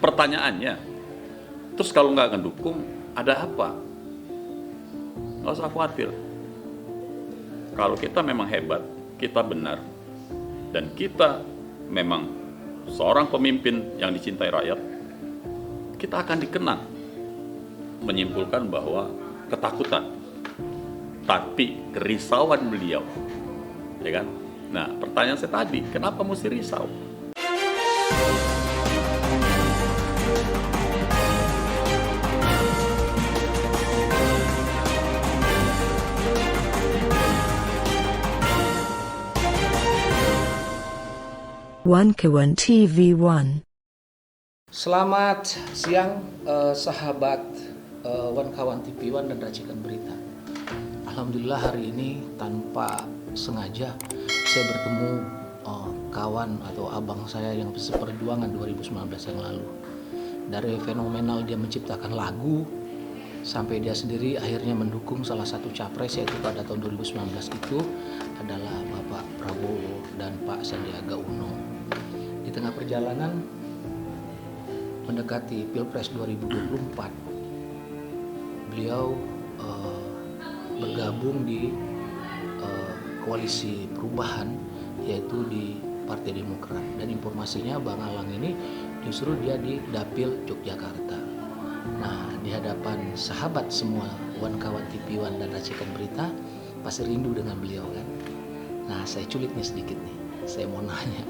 Pertanyaannya, terus kalau nggak ngedukung, ada apa? Nggak usah khawatir. Kalau kita memang hebat, kita benar, dan kita memang seorang pemimpin yang dicintai rakyat, kita akan dikenang menyimpulkan bahwa ketakutan, tapi kerisauan beliau, ya kan? Nah, pertanyaan saya tadi, kenapa mesti risau? One Kawan TV One. Selamat siang sahabat One Kawan TV One dan Racikan Berita. Alhamdulillah hari ini tanpa sengaja saya bertemu kawan atau abang saya yang seperjuangan 2019 yang lalu. Dari fenomenal dia menciptakan lagu sampai dia sendiri akhirnya mendukung salah satu capres, yaitu pada tahun 2019 itu adalah Bapak Prabowo dan Pak Sandiaga Uno. Di tengah perjalanan mendekati Pilpres 2024, beliau bergabung di koalisi perubahan, yaitu di Partai Demokrat. Dan informasinya Bang Alang ini justru dia di Dapil Yogyakarta. Nah, di hadapan sahabat semua One Kawan TV One dan Racikan Berita pasti rindu dengan beliau kan. Nah, saya culik nih sedikit nih. Saya mau nanya,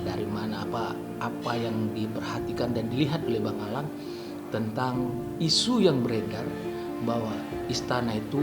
dari mana apa yang diperhatikan dan dilihat oleh Bang Alang tentang isu yang beredar bahwa istana itu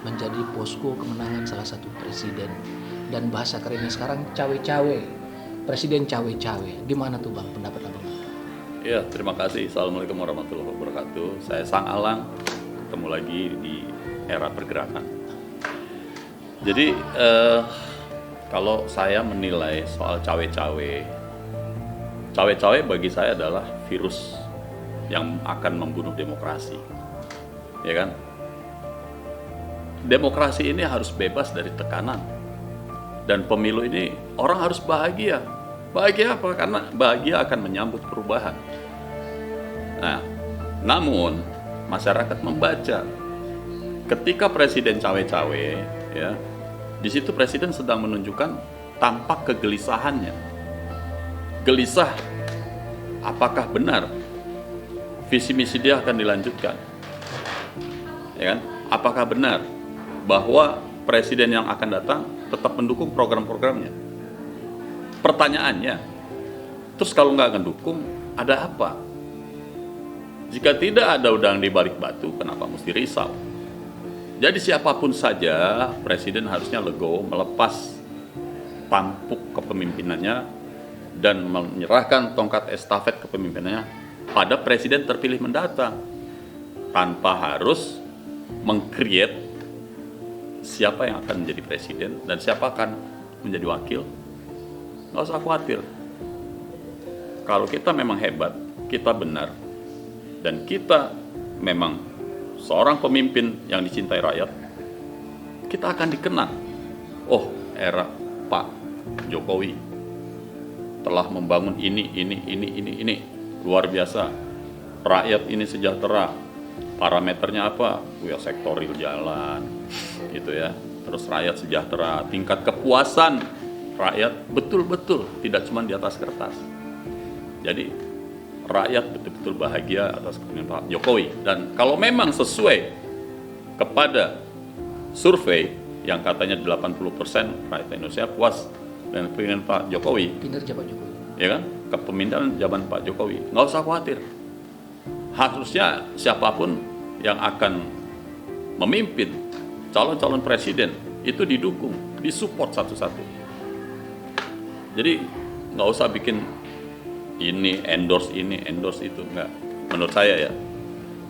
menjadi posko kemenangan salah satu presiden, dan bahasa kerennya sekarang cawe-cawe, presiden cawe-cawe. Gimana tuh Bang pendapat Abang? Ya, terima kasih. Assalamualaikum warahmatullahi wabarakatuh. Saya Sang Alang, ketemu lagi di era pergerakan. Jadi kalau saya menilai soal cawe-cawe bagi saya adalah virus yang akan membunuh demokrasi, ya kan? Demokrasi ini harus bebas dari tekanan, dan pemilu ini orang harus bahagia. Bahagia apa? Karena bahagia akan menyambut perubahan. Nah, namun masyarakat membaca ketika presiden cawe-cawe, ya, di situ presiden sedang menunjukkan tampak kegelisahannya. Gelisah, apakah benar visi misi dia akan dilanjutkan? Ya kan? Apakah benar bahwa presiden yang akan datang tetap mendukung program-programnya? Pertanyaannya, terus kalau nggak ngedukung, ada apa? Jika tidak ada udang di balik batu, kenapa mesti risau? Jadi siapapun saja, presiden harusnya legowo melepas tampuk kepemimpinannya dan menyerahkan tongkat estafet kepemimpinannya pada presiden terpilih mendatang, tanpa harus meng-create siapa yang akan menjadi presiden dan siapa akan menjadi wakil. Nggak usah khawatir. Kalau kita memang hebat, kita benar, dan kita memang seorang pemimpin yang dicintai rakyat, kita akan dikenang. Oh, era Pak Jokowi telah membangun ini. Luar biasa. Rakyat ini sejahtera. Parameternya apa? Ya, sektor real jalan, gitu ya. Terus rakyat sejahtera. Tingkat kepuasan rakyat betul-betul tidak cuma di atas kertas. Jadi rakyat betul-betul bahagia atas kepemimpinan Pak Jokowi. Dan kalau memang sesuai kepada survei yang katanya 80% rakyat Indonesia puas dengan kepemimpinan Pak Jokowi, Kinerja Pak Jokowi, ya kan, kepemimpinan zaman Pak Jokowi, nggak usah khawatir. Harusnya siapapun yang akan memimpin, calon-calon presiden itu didukung, disupport satu-satu. Jadi nggak usah bikin ini endorse itu, enggak. Menurut saya ya.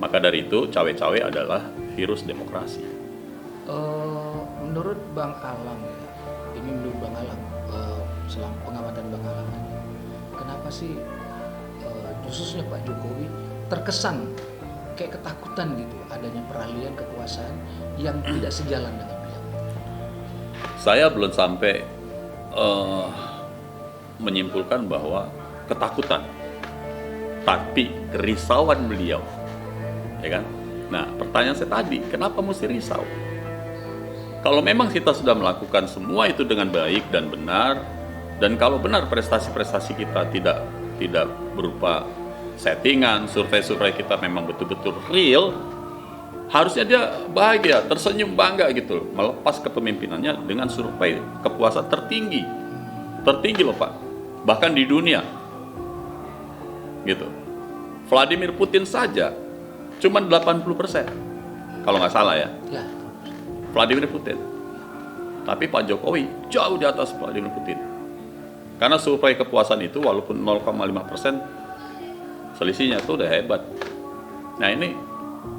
Maka dari itu cawe-cawe adalah virus demokrasi. Menurut Bang Alang ya, ini menurut Bang Alang, selama pengamatan Bang Alang, kenapa sih khususnya Pak Jokowi terkesan kayak ketakutan gitu adanya peralihan kekuasaan yang tidak sejalan dengan beliau? Saya belum sampai menyimpulkan bahwa ketakutan, tapi kerisauan beliau, ya kan? Nah, pertanyaan saya tadi, kenapa mesti risau? Kalau memang kita sudah melakukan semua itu dengan baik dan benar, dan kalau benar prestasi-prestasi kita tidak berupa settingan, survei-survei kita memang betul-betul real, harusnya dia bahagia, tersenyum bangga gitu, melepas kepemimpinannya dengan survei kepuasan tertinggi loh Pak, bahkan di dunia, gitu. Vladimir Putin saja cuma 80%, kalau nggak salah ya. Ya. Vladimir Putin. Tapi Pak Jokowi jauh di atas Vladimir Putin. Karena survei kepuasan itu walaupun 0,5%, selisihnya itu udah hebat. Nah ini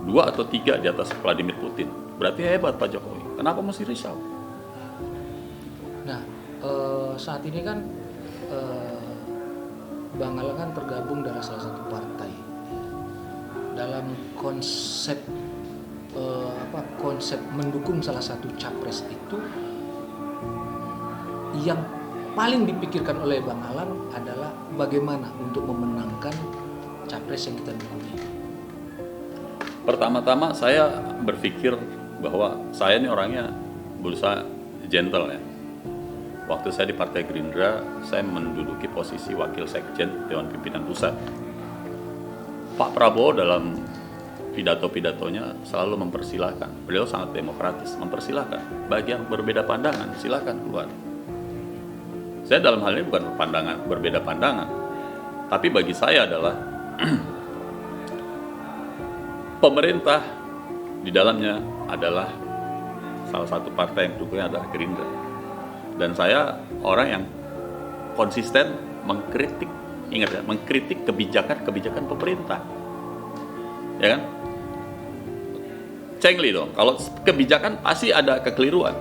2 atau 3 di atas Vladimir Putin. Berarti hebat Pak Jokowi. Kenapa mesti risau? Nah, saat ini kan Bang Alang kan tergabung dalam salah satu partai. Dalam konsep konsep mendukung salah satu capres itu, yang paling dipikirkan oleh Bang Alang adalah bagaimana untuk memenangkan capres yang kita dukung. Pertama-tama saya berpikir bahwa saya ini orangnya berusaha gentle ya. Waktu saya di Partai Gerindra, saya menduduki posisi Wakil Sekjen Dewan Pimpinan Pusat. Pak Prabowo dalam pidato-pidatonya selalu mempersilahkan. Beliau sangat demokratis, mempersilahkan. Bagi yang berbeda pandangan, silakan keluar. Saya dalam hal ini bukan berbeda pandangan, tapi bagi saya adalah pemerintah di dalamnya adalah salah satu partai yang dukungnya adalah Gerindra. Dan saya orang yang konsisten mengkritik, ingat ya, mengkritik kebijakan-kebijakan pemerintah. Ya kan? Cengli dong, kalau kebijakan pasti ada kekeliruan,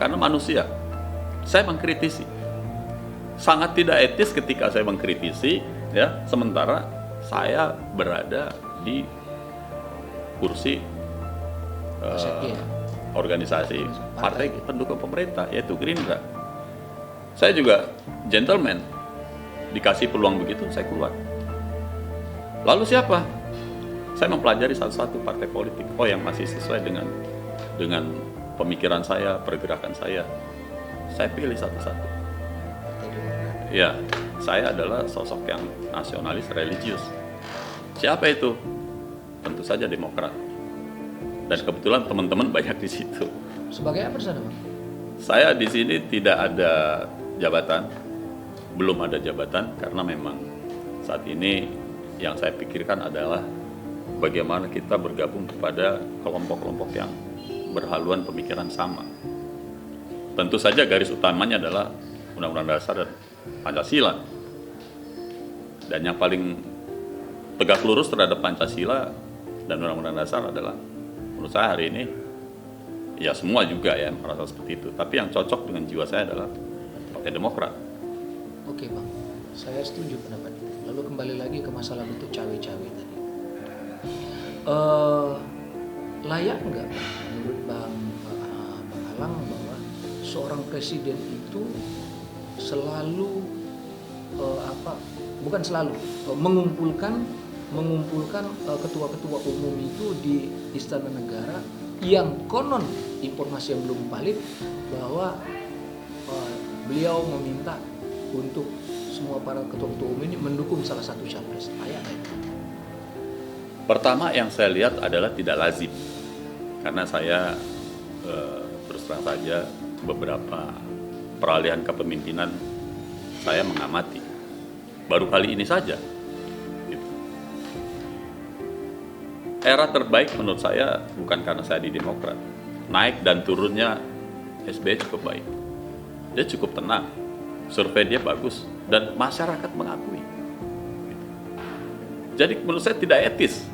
karena manusia. Saya mengkritisi. Sangat tidak etis ketika saya mengkritisi, ya, sementara saya berada di kursi organisasi partai pendukung pemerintah, yaitu Gerindra. Saya juga gentleman, dikasih peluang begitu saya keluar. Lalu siapa? Saya mempelajari satu-satu partai politik, yang masih sesuai dengan pemikiran saya, pergerakan saya. Saya pilih satu-satu. Ya, saya adalah sosok yang nasionalis religius. Siapa itu? Tentu saja Demokrat. Dan kebetulan teman-teman banyak di situ. Sebagai apa di sana, Bang? Saya di sini tidak ada jabatan, belum ada jabatan, karena memang saat ini yang saya pikirkan adalah bagaimana kita bergabung kepada kelompok-kelompok yang berhaluan pemikiran sama. Tentu saja garis utamanya adalah Undang-Undang Dasar dan Pancasila. Dan yang paling tegak lurus terhadap Pancasila dan Undang-Undang Dasar adalah, menurut saya hari ini, ya semua juga ya merasa seperti itu. Tapi yang cocok dengan jiwa saya adalah Partai Demokrat. Oke Bang, saya setuju pendapat itu. Lalu kembali lagi ke masalah bentuk cawe-cawe tadi. Layak nggak menurut Bang Alang bahwa seorang presiden itu selalu bukan selalu mengumpulkan ketua-ketua umum itu di Istana Negara, yang konon informasi yang belum valid bahwa beliau meminta untuk semua para ketua-ketua umum ini mendukung salah satu capres. Layak nggak itu? Pertama yang saya lihat adalah tidak lazim, karena saya terus terang saja beberapa peralihan kepemimpinan saya mengamati, baru kali ini saja. Gitu. Era terbaik menurut saya bukan karena saya di Demokrat. Naik dan turunnya SBY cukup baik, dia cukup tenang, survei dia bagus, dan masyarakat mengakui. Gitu. Jadi menurut saya tidak etis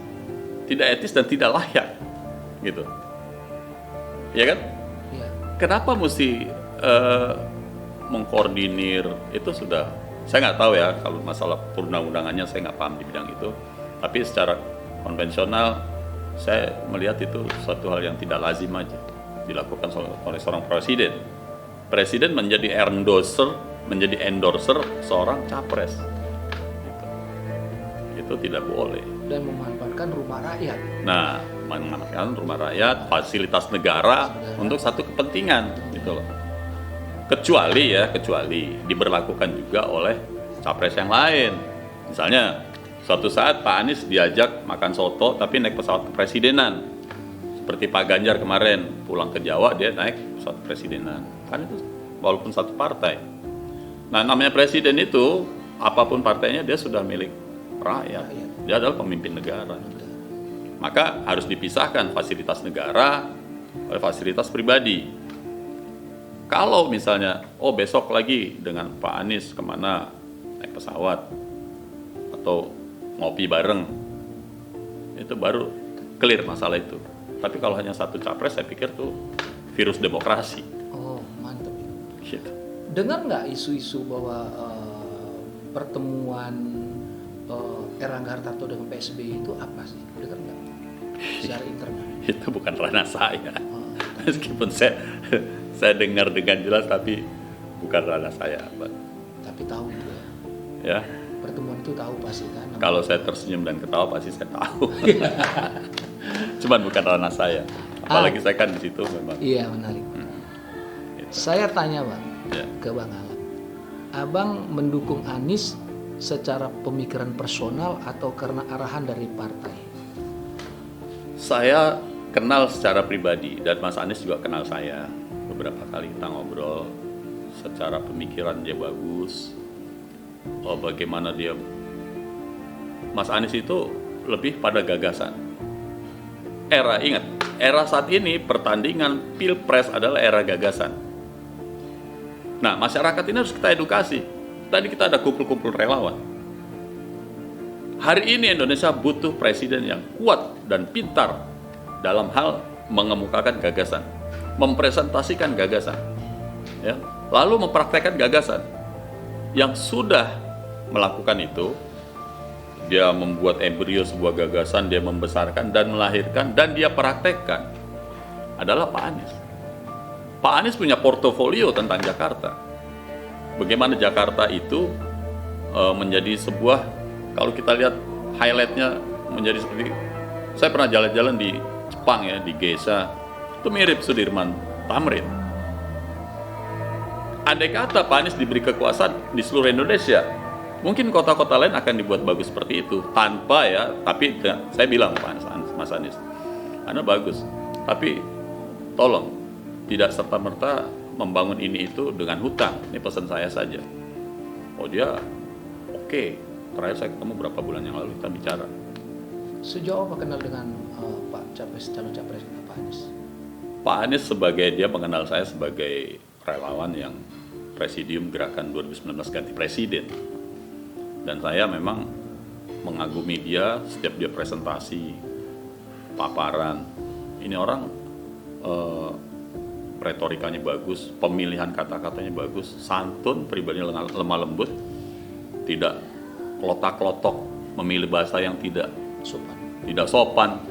dan tidak layak, gitu. Ya kan? Ya. Kenapa mesti mengkoordinir? Itu sudah, saya nggak tahu ya, kalau masalah perundang-undangannya saya nggak paham di bidang itu. Tapi secara konvensional saya melihat itu suatu hal yang tidak lazim aja dilakukan oleh seorang presiden. Presiden menjadi endorser seorang capres. Gitu. itu tidak boleh. Dan memanfaatkan rumah rakyat. Nah, memanfaatkan rumah rakyat, fasilitas negara untuk satu kepentingan gitu loh. Kecuali diberlakukan juga oleh capres yang lain. Misalnya, suatu saat Pak Anies diajak makan soto tapi naik pesawat kepresidenan. Seperti Pak Ganjar kemarin pulang ke Jawa dia naik pesawat kepresidenan. Kan itu walaupun satu partai. Nah, namanya presiden itu apapun partainya dia sudah milik rakyat. Dia adalah pemimpin negara. Maka harus dipisahkan fasilitas negara oleh fasilitas pribadi. Kalau misalnya, besok lagi dengan Pak Anies kemana naik pesawat atau ngopi bareng, itu baru clear masalah itu. Tapi kalau hanya satu capres, saya pikir tuh virus demokrasi. Oh, mantap. Gitu. Dengar nggak isu-isu bahwa pertemuan Erlangga Hartarto dengan PSBY itu apa sih? Dengar nggak? Secara internal. Itu bukan ranah saya. Meskipun saya dengar dengan jelas, tapi bukan ranah saya. Tapi tahu itu ya. Ya. Pertemuan itu tahu pasti kan. Kalau saya tersenyum dan ketawa pasti saya tahu. Cuman bukan ranah saya. Apalagi saya kan di situ memang. Iya, menarik. Gitu. Saya tanya Bang, Ya. ke Bang Alam. Abang mendukung Anies secara pemikiran personal atau karena arahan dari partai? Saya kenal secara pribadi dan Mas Anies juga kenal saya. Beberapa kali kita ngobrol. Secara pemikiran dia bagus. Bagaimana dia, Mas Anies itu lebih pada gagasan. Era saat ini pertandingan Pilpres adalah era gagasan. Nah, masyarakat ini harus kita edukasi. Tadi kita ada kumpul-kumpul relawan. Hari ini Indonesia butuh presiden yang kuat dan pintar dalam hal mengemukakan gagasan, mempresentasikan gagasan, ya, lalu mempraktekkan gagasan. Yang sudah melakukan itu, dia membuat embrio sebuah gagasan, dia membesarkan dan melahirkan dan dia praktekkan, adalah Pak Anies. Pak Anies punya portofolio tentang Jakarta. Bagaimana Jakarta itu menjadi sebuah, kalau kita lihat highlightnya menjadi seperti, saya pernah jalan-jalan di Jepang ya, di Geisha, itu mirip Sudirman Tamrin. Andai kata Pak Anies diberi kekuasaan di seluruh Indonesia, mungkin kota-kota lain akan dibuat bagus seperti itu, tanpa ya, tapi saya bilang Mas Anies, Anda bagus, tapi tolong tidak serta-merta membangun ini itu dengan hutang. Ini pesan saya saja. Oh dia oke. Terakhir saya ketemu berapa bulan yang lalu kita bicara. Sejauh apa kenal dengan Pak Capres, calon Capres Pak Anies? Pak Anies dia mengenal saya sebagai relawan yang presidium gerakan 2019 ganti presiden. Dan saya memang mengagumi dia setiap dia presentasi, paparan. Ini orang retorikanya bagus, pemilihan kata-katanya bagus, santun, pribadinya lemah lembut, tidak kelotak-klotok, memilih bahasa yang tidak sopan.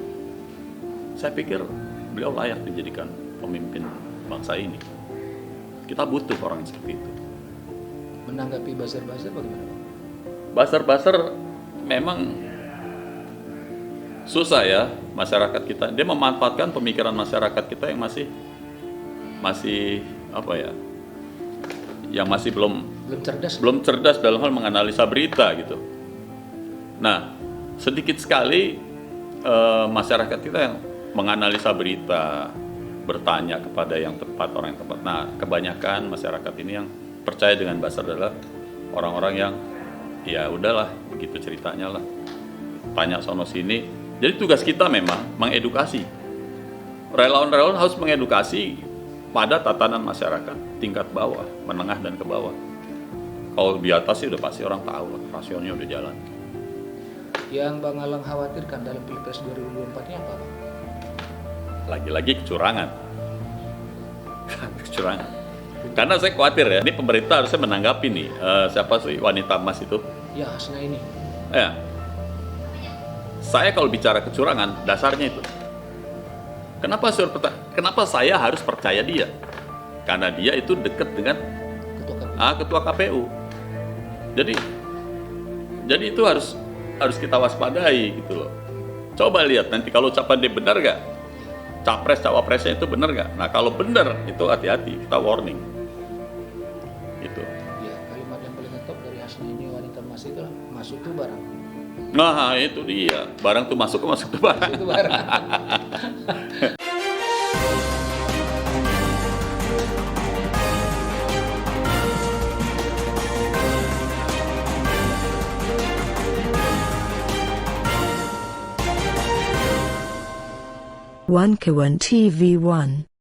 Saya pikir beliau layak dijadikan pemimpin bangsa ini. Kita butuh orang seperti itu. Menanggapi buzzer-buzzer bagaimana Bang? Buzzer-buzzer memang susah ya masyarakat kita. Dia memanfaatkan pemikiran masyarakat kita yang masih apa ya? Yang masih belum cerdas dalam hal menganalisa berita gitu. Nah, sedikit sekali masyarakat kita yang menganalisa berita, bertanya kepada yang tepat, orang yang tepat. Nah, kebanyakan masyarakat ini yang percaya dengan buzzer adalah orang-orang yang ya udahlah, begitu ceritanya lah. Tanya sono sini. Jadi tugas kita memang mengedukasi. Relawan-relawan harus mengedukasi pada tatanan masyarakat tingkat bawah, menengah dan ke bawah. Kalau di atas sih udah pasti orang tahu lah, rasionya udah jalan. Yang Bang Alang khawatirkan dalam Pilpres 2024 ini apa Bang? Lagi-lagi kecurangan. Kecurangan. Karena saya khawatir ya, ini pemerintah harusnya menanggapi nih, siapa sih wanita emas itu? Ya, Hasna ini. Ya. Saya kalau bicara kecurangan, dasarnya itu. Kenapa saya harus percaya dia? Karena dia itu dekat dengan ketua KPU. Jadi itu harus harus kita waspadai gitu loh. Coba lihat nanti kalau ucapan dia benar gak? Capres cawapresnya itu benar gak? Nah kalau benar itu hati-hati, kita warning. Gitu. Ya, kalimat yang paling top dari Hasni ini wanita emas itu lah, masuk tuh barang. Nah itu dia, barang tuh masuk tuh barang. Itu barang. One Kawan TV 1.